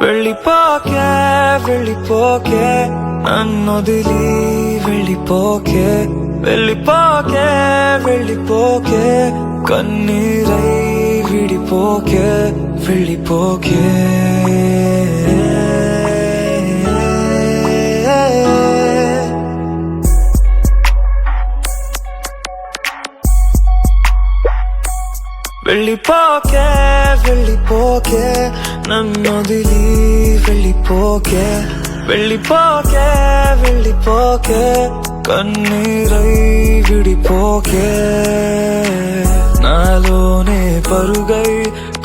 వెళ్ళిపోకే వెళ్ళిపోకే నన్నొదిలి వెళ్ళిపోకే వెళ్ళిపోకే వెళ్ళిపోకే కన్నీరై విడిపోకే వెళ్ళిపోకే వెళ్ళిపోకే వెళ్ళిపోకే నన్నొదిలి వెళ్ళిపోకే వెళ్ళిపోకే వెళ్ళిపోకే కన్నీరై విడిపోకే నాలోనే పరుగై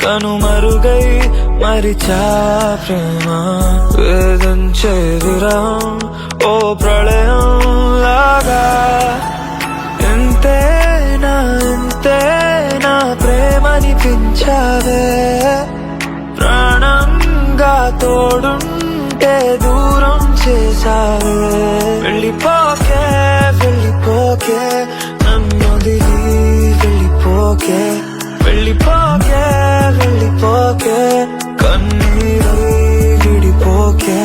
కనుమరుగై మరిచా ప్రేమ వేధించే విరహం ఓ ప్రళయం లాగా ఎంతేనా ఎంతేనా ప్రేమనిపించావే ప్రాణంగా తోడుంటే దూరం చేసావే వెళ్ళిపోకే వెళ్ళిపోకే నన్నొదిలి వెళ్ళిపోకే వెళ్ళిపోకే వెళ్ళిపోకే కన్నీరై విడిపోకే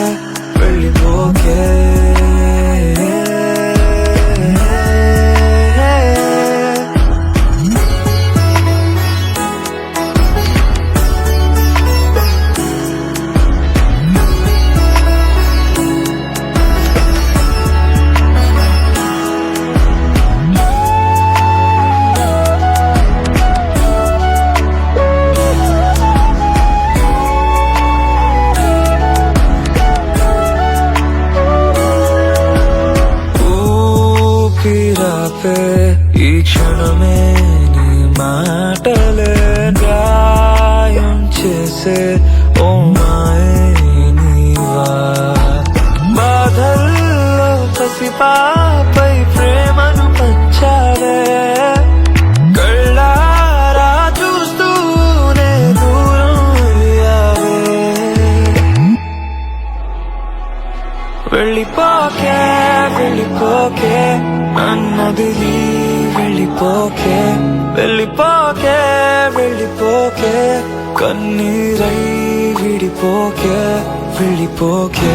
వెళ్ళిపోకే ఈ క్షణమే నీ మాటలే గాయం చేసే ఓ మాయే నీవా బాధల్లో పసిపాపై ప్రేమను పంచావే కళ్ళారా చూస్తూనే దూరం అయ్యావే వెళ్ళిపోకే వెళ్ళిపోకే నన్నొదిలి వెళ్ళిపోకే వెళ్ళిపోకే వెళ్ళిపోకే కన్నీరై విడిపోకే వెళ్ళిపోకే